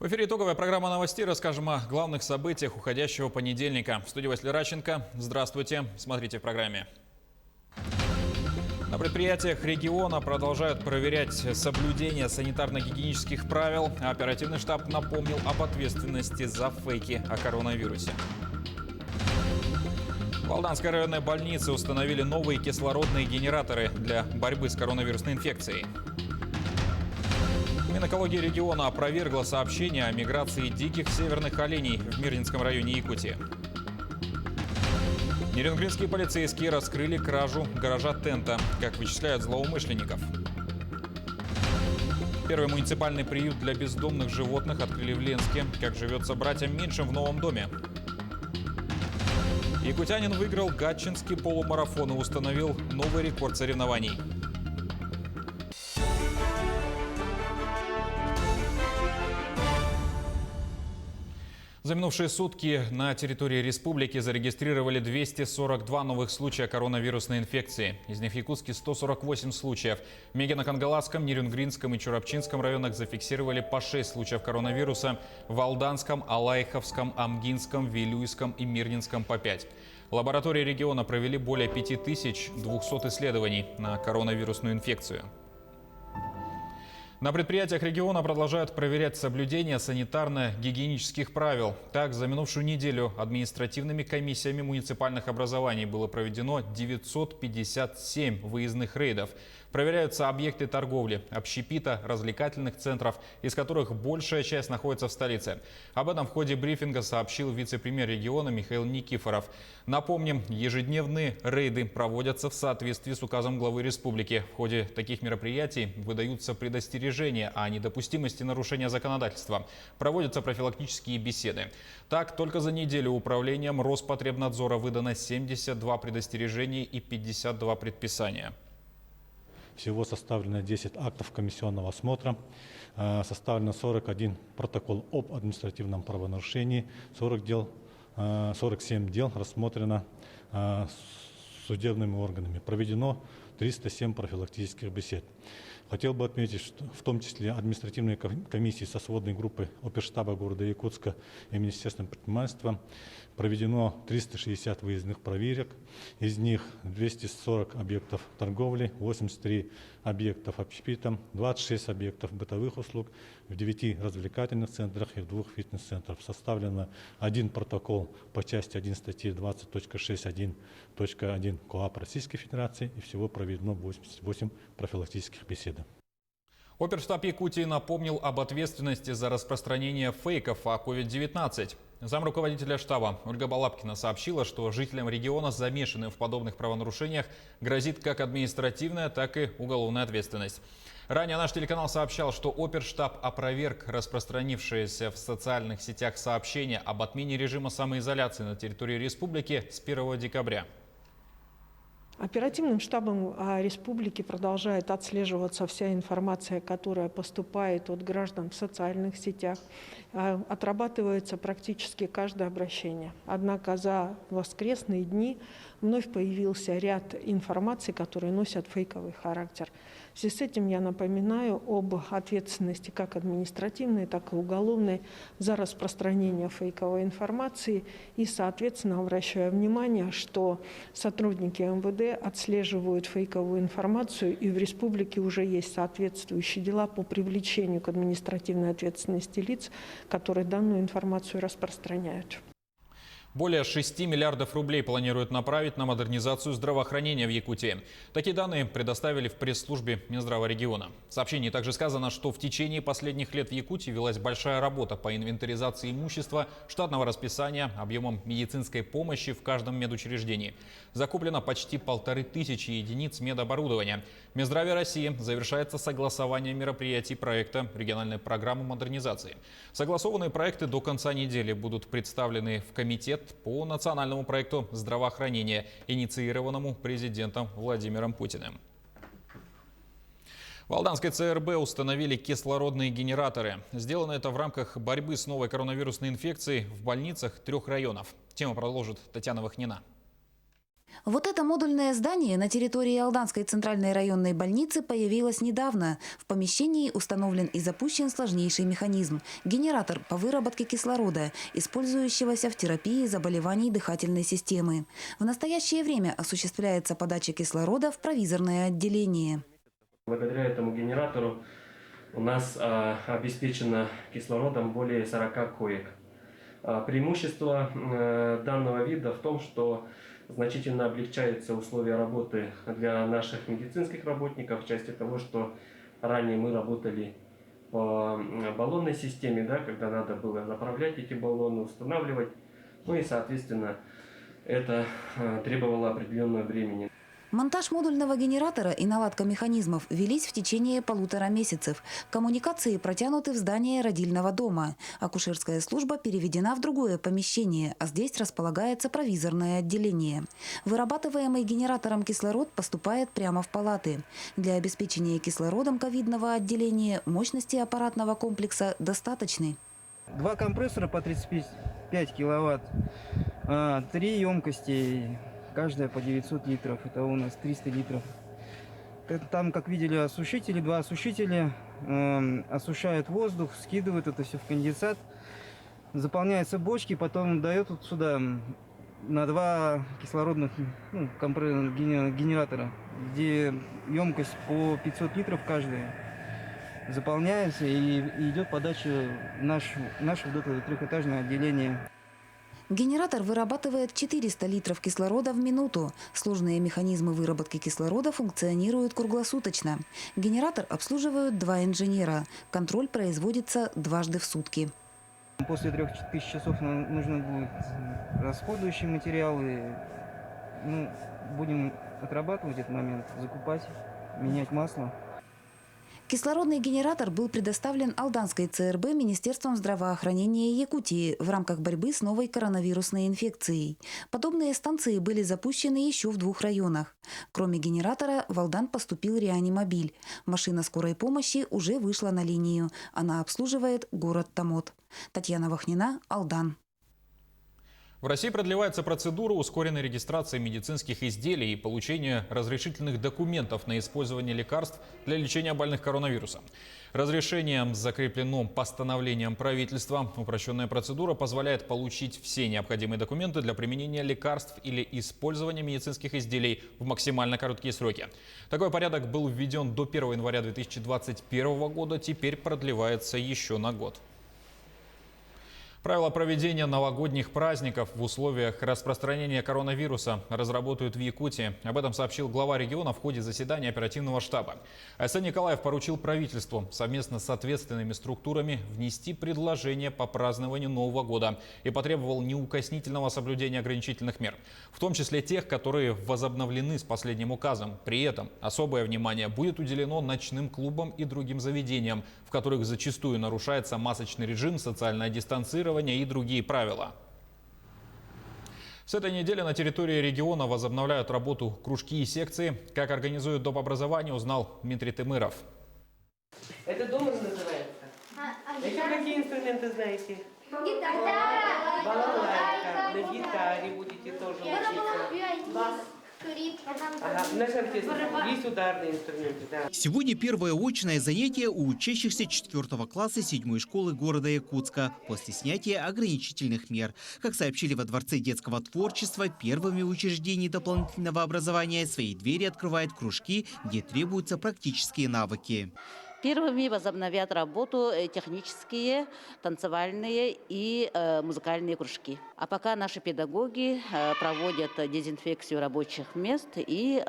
эфире итоговая программа новостей. Расскажем о главных событиях уходящего понедельника. В студии Василий Радченко. Здравствуйте. Смотрите в программе. На предприятиях региона продолжают проверять соблюдение санитарно-гигиенических правил. Оперативный штаб напомнил об ответственности за фейки о коронавирусе. В Алданской районной больнице установили новые кислородные генераторы для борьбы с коронавирусной инфекцией. Минэкологии региона опровергла сообщение о миграции диких северных оленей в Мирнинском районе Якутии. Нерюнгринские полицейские раскрыли кражу гаража тента, как вычисляют злоумышленников. Первый муниципальный приют для бездомных животных открыли в Ленске, как живется братьям меньшим в новом доме. Якутянин выиграл гатчинский полумарафон и установил новый рекорд соревнований. За минувшие сутки на территории республики зарегистрировали 242 новых случая коронавирусной инфекции. Из них в Якутске 148 случаев. В Мегино-Кангаласском, Нерюнгринском и Чурапчинском районах зафиксировали по 6 случаев коронавируса. В Алданском, Алайховском, Амгинском, Вилюйском и Мирнинском по 5. Лаборатории региона провели более 5200 исследований на коронавирусную инфекцию. На предприятиях региона продолжают проверять соблюдение санитарно-гигиенических правил. Так, за минувшую неделю административными комиссиями муниципальных образований было проведено 957 выездных рейдов. Проверяются объекты торговли, общепита, развлекательных центров, из которых большая часть находится в столице. Об этом в ходе брифинга сообщил вице-премьер региона Михаил Никифоров. Напомним, ежедневные рейды проводятся в соответствии с указом главы республики. В ходе таких мероприятий выдаются предостережения о недопустимости нарушения законодательства. Проводятся профилактические беседы. Так, только за неделю управлением Роспотребнадзора выдано 72 предостережения и 52 предписания. Всего составлено 10 актов комиссионного осмотра, составлено 41 протокол об административном правонарушении, 47 дел рассмотрено судебными органами, проведено 307 профилактических бесед. Хотел бы отметить, что в том числе административные комиссии со сводной группы оперштаба города Якутска и Министерством предпринимательства проведено 360 выездных проверок, из них 240 объектов торговли, 83 объектов общепита, 26 объектов бытовых услуг, в 9 развлекательных центрах и в 2 фитнес-центрах. Составлено 1 протокол по части 1 статьи 20.6.1.1 КоАП Российской Федерации и всего проведено 88 профилактических бесед. Оперштаб Якутии напомнил об ответственности за распространение фейков о COVID-19. Замруководителя штаба Ольга Балабкина сообщила, что жителям региона, замешанным в подобных правонарушениях, грозит как административная, так и уголовная ответственность. Ранее наш телеканал сообщал, что оперштаб опроверг распространившееся в социальных сетях сообщение об отмене режима самоизоляции на территории республики с 1 декабря. Оперативным штабом республики продолжает отслеживаться вся информация, которая поступает от граждан в социальных сетях. Отрабатывается практически каждое обращение. Однако за воскресные дни вновь появился ряд информации, которые носят фейковый характер. В связи с этим я напоминаю об ответственности как административной, так и уголовной за распространение фейковой информации и, соответственно, обращаю внимание, что сотрудники МВД отслеживают фейковую информацию, и в республике уже есть соответствующие дела по привлечению к административной ответственности лиц, которые данную информацию распространяют. Более 6 миллиардов рублей планируют направить на модернизацию здравоохранения в Якутии. Такие данные предоставили в пресс-службе Минздрава региона. В сообщении также сказано, что в течение последних лет в Якутии велась большая работа по инвентаризации имущества, штатного расписания, объемом медицинской помощи в каждом медучреждении. Закуплено почти 1500 единиц медоборудования. В Минздраве России завершается согласование мероприятий проекта региональной программы модернизации. Согласованные проекты до конца недели будут представлены в комитет по национальному проекту здравоохранения, инициированному президентом Владимиром Путиным. В Алданской ЦРБ установили кислородные генераторы. Сделано это в рамках борьбы с новой коронавирусной инфекцией в больницах 3 районов. Тему продолжит Татьяна Вахнина. Вот это модульное здание на территории Алданской центральной районной больницы появилось недавно. В помещении установлен и запущен сложнейший механизм – генератор по выработке кислорода, использующегося в терапии заболеваний дыхательной системы. В настоящее время осуществляется подача кислорода в провизорное отделение. Благодаря этому генератору у нас обеспечено кислородом более 40 коек. Преимущество данного вида в том, что значительно облегчаются условия работы для наших медицинских работников в части того, что ранее мы работали по баллонной системе, да, когда надо было направлять эти баллоны, устанавливать, ну и, соответственно, это требовало определенного времени. Монтаж модульного генератора и наладка механизмов велись в течение 1,5 месяцев. Коммуникации протянуты в здание родильного дома. Акушерская служба переведена в другое помещение, а здесь располагается провизорное отделение. Вырабатываемый генератором кислород поступает прямо в палаты. Для обеспечения кислородом ковидного отделения мощности аппаратного комплекса достаточны. 2 компрессора по 35 киловатт, 3 емкости. Каждая по 900 литров. Это у нас 300 литров. Там, как видели, осушители, 2 осушителя осушают воздух, скидывают это все в конденсат. Заполняются бочки, потом дает вот сюда на 2 кислородных генератора, где емкость по 500 литров каждая. Заполняется и идет подача в наше вот это 3-этажное отделение. Генератор вырабатывает 400 литров кислорода в минуту. Сложные механизмы выработки кислорода функционируют круглосуточно. Генератор обслуживают 2 инженера. Контроль производится дважды в сутки. После 3000 часов нам нужно будет расходующие материалы. Будем отрабатывать этот момент, закупать, менять масло. Кислородный генератор был предоставлен Алданской ЦРБ Министерством здравоохранения Якутии в рамках борьбы с новой коронавирусной инфекцией. Подобные станции были запущены еще в 2 районах. Кроме генератора, в Алдан поступил реанимобиль. Машина скорой помощи уже вышла на линию. Она обслуживает город Томот. Татьяна Вахнина, Алдан. В России продлевается процедура ускоренной регистрации медицинских изделий и получения разрешительных документов на использование лекарств для лечения больных коронавирусом. Разрешением закреплено постановлением правительства. Упрощенная процедура позволяет получить все необходимые документы для применения лекарств или использования медицинских изделий в максимально короткие сроки. Такой порядок был введен до 1 января 2021 года, теперь продлевается еще на год. Правила проведения новогодних праздников в условиях распространения коронавируса разработают в Якутии. Об этом сообщил глава региона в ходе заседания оперативного штаба. Айсан Николаев поручил правительству совместно с ответственными структурами внести предложение по празднованию Нового года и потребовал неукоснительного соблюдения ограничительных мер, в том числе тех, которые возобновлены с последним указом. При этом особое внимание будет уделено ночным клубам и другим заведениям, в которых зачастую нарушается масочный режим, социальное дистанцирование и другие правила. С этой недели на территории региона возобновляют работу кружки и секции. Как организуют доп. Образование, узнал Дмитрий Тымыров. Это дома называется. Еще какие инструменты знаете? Гитара. Балалайка. На гитаре будете тоже учиться. Бас. Скрипка. Ага, в нашем оркестре есть ударные инструменты, да. Сегодня первое очное занятие у учащихся 4 класса 7-й школы города Якутска после снятия ограничительных мер. Как сообщили во Дворце детского творчества, первыми в учреждении дополнительного образования свои двери открывают кружки, где требуются практические навыки. Первыми возобновят работу технические, танцевальные и музыкальные кружки. А пока наши педагоги проводят дезинфекцию рабочих мест и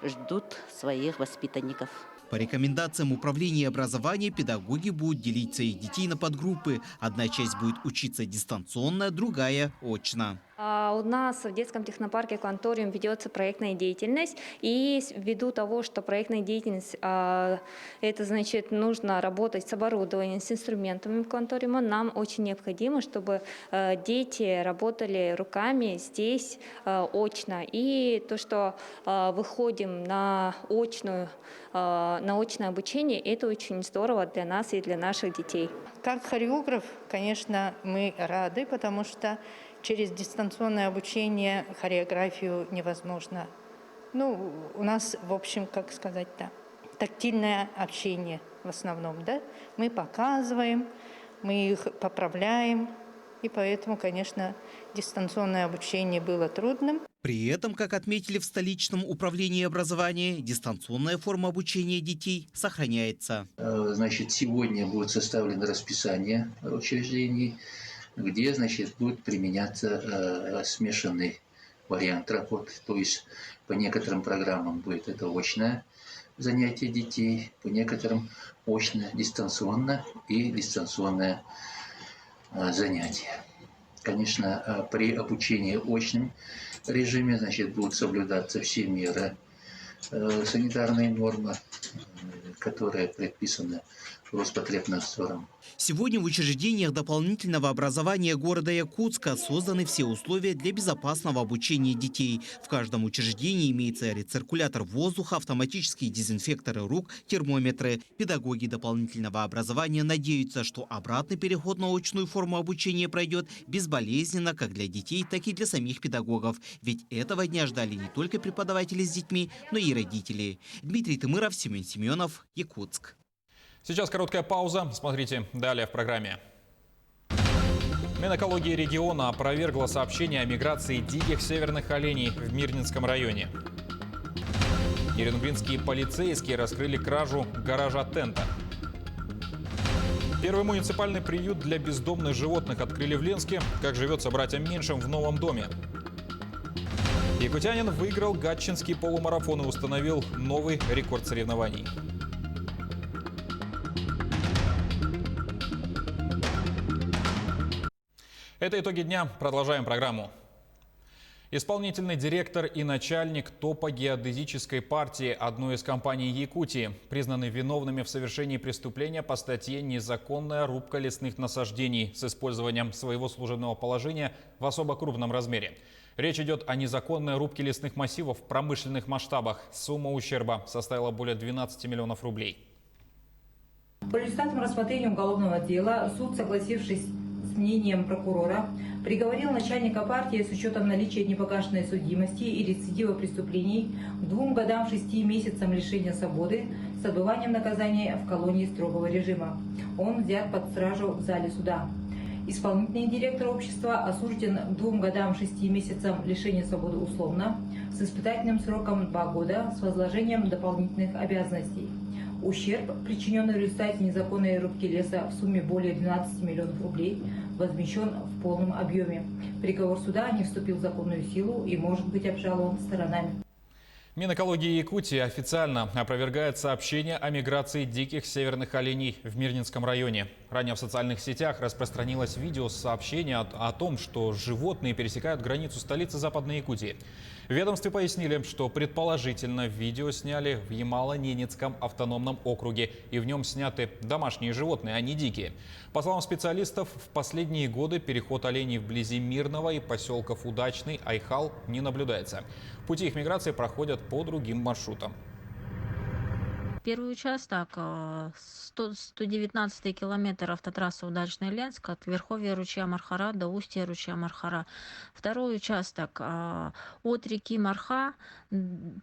ждут своих воспитанников. По рекомендациям Управления образования педагоги будут делить своих детей на подгруппы. Одна часть будет учиться дистанционно, другая – очно. У нас в детском технопарке «Конториум» ведется проектная деятельность. И ввиду того, что проектная деятельность, это значит, нужно работать с оборудованием, с инструментами в «Конториуме», нам очень необходимо, чтобы дети работали руками здесь очно. И то, что выходим на очную на очное обучение. Это очень здорово для нас и для наших детей. Как хореограф, конечно, мы рады, потому что через дистанционное обучение хореографию невозможно. Ну, у нас, в общем, как сказать-то, тактильное общение в основном, да? Мы показываем, мы их поправляем, и поэтому, конечно, дистанционное обучение было трудным. При этом, как отметили в столичном управлении образования, дистанционная форма обучения детей сохраняется. Значит, сегодня будет составлено расписание учреждений, где, значит, будет применяться смешанный вариант работы. То есть по некоторым программам будет это очное занятие детей, по некоторым очное, дистанционно и дистанционное занятие. Конечно, при обучении очном режиме, значит, будут соблюдаться все меры, санитарные нормы, которые предписаны Роспотребнадзором. Сегодня в учреждениях дополнительного образования города Якутска созданы все условия для безопасного обучения детей. В каждом учреждении имеется рециркулятор воздуха, автоматические дезинфекторы рук, термометры. Педагоги дополнительного образования надеются, что обратный переход на очную форму обучения пройдет безболезненно как для детей, так и для самих педагогов. Ведь этого дня ждали не только преподаватели с детьми, но и родители. Дмитрий Тымыров, Семен Семенов, Якутск. Сейчас короткая пауза. Смотрите далее в программе. Минэкология региона опровергла сообщение о миграции диких северных оленей в Мирнинском районе. Нерюнгринские полицейские раскрыли кражу гаража тента. Первый муниципальный приют для бездомных животных открыли в Ленске. Как живется братьям меньшим в новом доме. Якутянин выиграл гатчинский полумарафон и установил новый рекорд соревнований. Это итоги дня. Продолжаем программу. Исполнительный директор и начальник топогеодезической партии одной из компаний Якутии признаны виновными в совершении преступления по статье «Незаконная рубка лесных насаждений» с использованием своего служебного положения в особо крупном размере. Речь идет о незаконной рубке лесных массивов в промышленных масштабах. Сумма ущерба составила более 12 миллионов рублей. По результатам рассмотрения уголовного дела суд, согласившись с мнением прокурора, приговорил начальника партии с учетом наличия непогашенной судимости и рецидива преступлений к 2 годам 6 месяцам лишения свободы с отбыванием наказания в колонии строгого режима. Он взят под стражу в зале суда. Исполнительный директор общества осужден к 2 годам 6 месяцам лишения свободы условно с испытательным сроком 2 года с возложением дополнительных обязанностей. Ущерб, причиненный в результате незаконной рубки леса в сумме более 12 миллионов рублей, возмещен в полном объеме. Приговор суда не вступил в законную силу и может быть обжалован сторонами. Минэкология Якутии официально опровергает сообщение о миграции диких северных оленей в Мирнинском районе. Ранее в социальных сетях распространилось видео с сообщением о том, что животные пересекают границу столицы Западной Якутии. В ведомстве пояснили, что предположительно видео сняли в Ямало-Ненецком автономном округе, и в нем сняты домашние животные, а не дикие. По словам специалистов, в последние годы переход оленей вблизи Мирного и поселков Удачный, Айхал не наблюдается. Пути их миграции проходят по другим маршрутам. Первый участок 119 километр автотрассы Удачный-Ленск от верховья ручья Мархара до устья ручья Мархара. Второй участок от реки Марха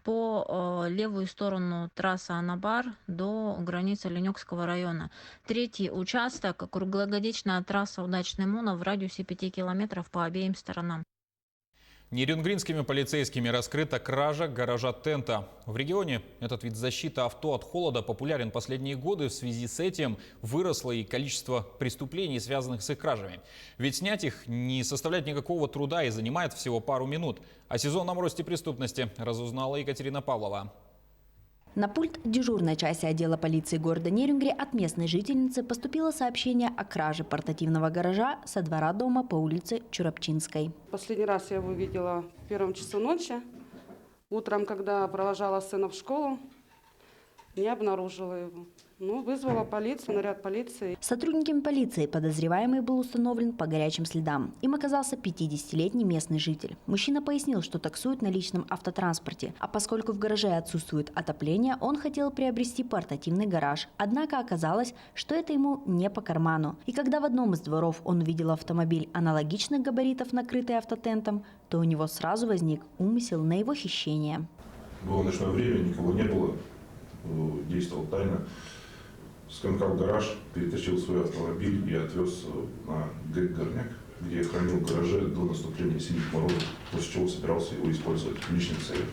по левую сторону трассы Анабар до границы Ленёкского района. Третий участок круглогодичная трасса Удачный-Муна в радиусе 5 километров по обеим сторонам. Нерюнгринскими полицейскими раскрыта кража гаража тента. В регионе этот вид защиты авто от холода популярен последние годы. В связи с этим выросло и количество преступлений, связанных с их кражами. Ведь снять их не составляет никакого труда и занимает всего пару минут. О сезонном росте преступности разузнала Екатерина Павлова. На пульт дежурной части отдела полиции города Нерюнгри от местной жительницы поступило сообщение о краже портативного гаража со двора дома по улице Чурапчинской. Последний раз я его видела в 1 часу ночи. Утром, когда провожала сына в школу, не обнаружила его. Ну, вызвала полицию, наряд полиции. Сотрудниками полиции подозреваемый был установлен по горячим следам. Им оказался 50-летний местный житель. Мужчина пояснил, что таксует на личном автотранспорте, а поскольку в гараже отсутствует отопление, он хотел приобрести портативный гараж. Однако оказалось, что это ему не по карману. И когда в одном из дворов он увидел автомобиль аналогичных габаритов, накрытый автотентом, то у него сразу возник умысел на его хищение. Было ночное время, никого не было, действовал тайно. Скомкал гараж, перетащил свой автомобиль и отвез на горняк, где я хранил в гараже до наступления сильных морозов, после чего собирался его использовать в личных целях.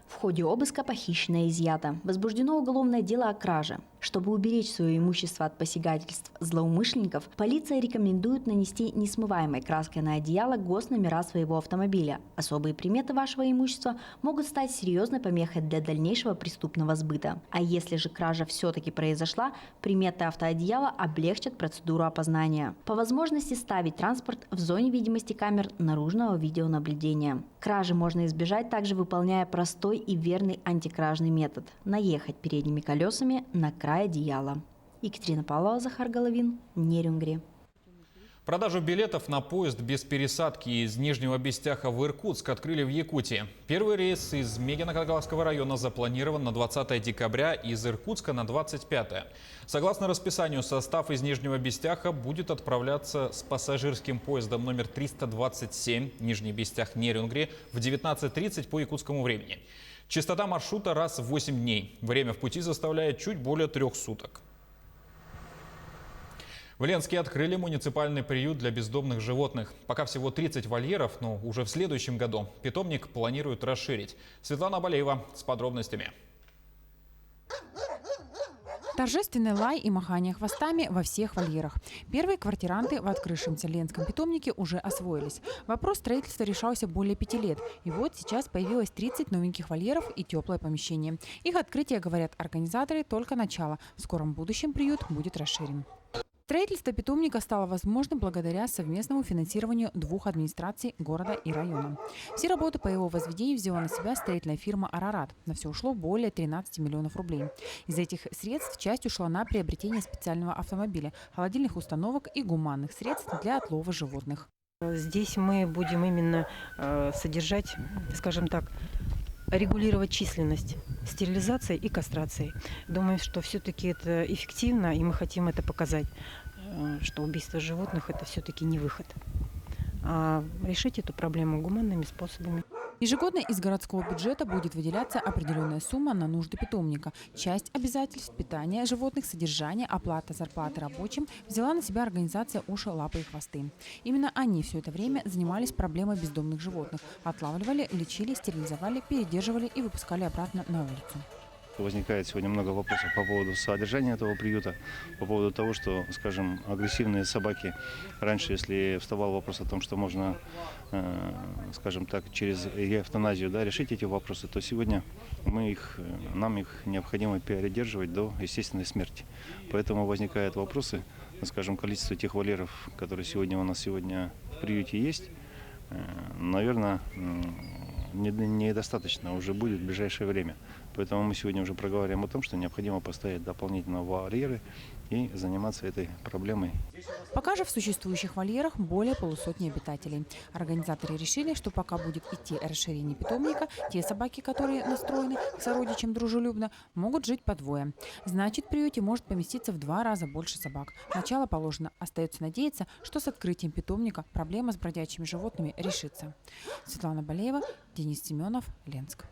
В ходе обыска похищенное изъято. Возбуждено уголовное дело о краже. Чтобы уберечь свое имущество от посягательств злоумышленников, полиция рекомендует нанести несмываемой краской на одеяло госномера своего автомобиля. Особые приметы вашего имущества могут стать серьезной помехой для дальнейшего преступного сбыта. А если же кража все-таки произошла, приметы автоодеяла облегчат процедуру опознания. По возможности ставить транспорт в зоне видимости камер наружного видеонаблюдения. Кражи можно избежать, также выполняя простой и верный антикражный метод – наехать передними колесами на край одеяла. Екатерина Павлова, Захар Головин, Нерюнгри. Продажу билетов на поезд без пересадки из Нижнего Бестяха в Иркутск открыли в Якутии. Первый рейс из Мегино-Катгаласского района запланирован на 20 декабря, из Иркутска на 25. Согласно расписанию, состав из Нижнего Бестяха будет отправляться с пассажирским поездом номер 327 Нижний Бестях-Нерюнгри в 19:30 по якутскому времени. Частота маршрута раз в 8 дней. Время в пути составляет чуть более 3 суток. В Ленске открыли муниципальный приют для бездомных животных. Пока всего 30 вольеров, но уже в следующем году питомник планируют расширить. Светлана Балеева с подробностями. Торжественный лай и махание хвостами во всех вольерах. Первые квартиранты в открывшемся Ленском питомнике уже освоились. Вопрос строительства решался более 5 лет. И вот сейчас появилось 30 новеньких вольеров и теплое помещение. Их открытие, говорят организаторы, только начало. В скором будущем приют будет расширен. Строительство питомника стало возможным благодаря совместному финансированию 2 администраций города и района. Все работы по его возведению взяла на себя строительная фирма «Арарат». На все ушло более 13 миллионов рублей. Из этих средств часть ушла на приобретение специального автомобиля, холодильных установок и гуманных средств для отлова животных. Здесь мы будем именно содержать, скажем так, регулировать численность стерилизацией и кастрацией. Думаю, что все-таки это эффективно, и мы хотим это показать, что убийство животных – это все-таки не выход. А решить эту проблему гуманными способами. Ежегодно из городского бюджета будет выделяться определенная сумма на нужды питомника. Часть обязательств питания животных, содержания, оплата зарплаты рабочим взяла на себя организация «Уши, лапы и хвосты». Именно они все это время занимались проблемой бездомных животных. Отлавливали, лечили, стерилизовали, передерживали и выпускали обратно на улицу. Возникает сегодня много вопросов по поводу содержания этого приюта, по поводу того, что, скажем, агрессивные собаки. Раньше, если вставал вопрос о том, что можно, скажем так, через эвтаназию решить эти вопросы, то сегодня нам их необходимо передерживать до естественной смерти. Поэтому возникают вопросы, скажем, количество тех вольеров, которые сегодня у нас в приюте есть, наверное, недостаточно уже будет в ближайшее время. Поэтому мы сегодня уже проговариваем о том, что необходимо поставить дополнительно вольеры и заниматься этой проблемой. Пока же в существующих вольерах более полусотни обитателей. Организаторы решили, что пока будет идти расширение питомника, те собаки, которые настроены к сородичам дружелюбно, могут жить по 2. Значит, в приюте может поместиться в 2 раза больше собак. Начало положено. Остается надеяться, что с открытием питомника проблема с бродячими животными решится. Светлана Балеева, Денис Семенов, Ленск.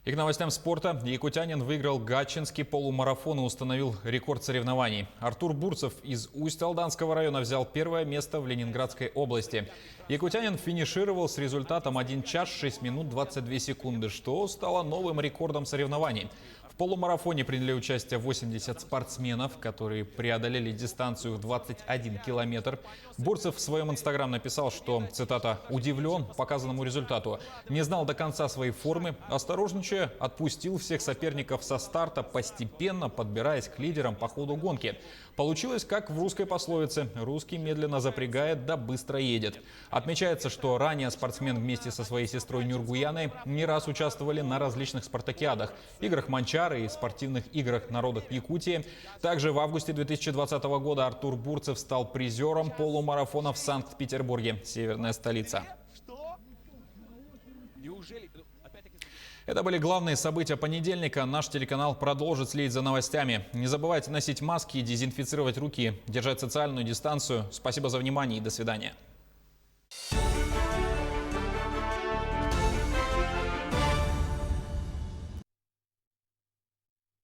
И к новостям спорта. Якутянин выиграл гатчинский полумарафон и установил рекорд соревнований. Артур Бурцев из Усть-Алданского района взял 1-е место в Ленинградской области. Якутянин финишировал с результатом 1 час 6 минут 22 секунды, что стало новым рекордом соревнований. В полумарафоне приняли участие 80 спортсменов, которые преодолели дистанцию в 21 километр. Бурцев в своем инстаграм написал, что, цитата, «удивлен показанному результату. Не знал до конца своей формы, осторожничая, отпустил всех соперников со старта, постепенно подбираясь к лидерам по ходу гонки. Получилось, как в русской пословице: русский медленно запрягает, да быстро едет». Отмечается, что ранее спортсмен вместе со своей сестрой Нюргуяной не раз участвовали на различных спартакиадах, играх Манчар, Самбояр и спортивных играх народов Якутии. Также в августе 2020 года Артур Бурцев стал призером полумарафона в Санкт-Петербурге, северная столица. Это были главные события понедельника. Наш телеканал продолжит следить за новостями. Не забывайте носить маски, дезинфицировать руки, держать социальную дистанцию. Спасибо за внимание и до свидания.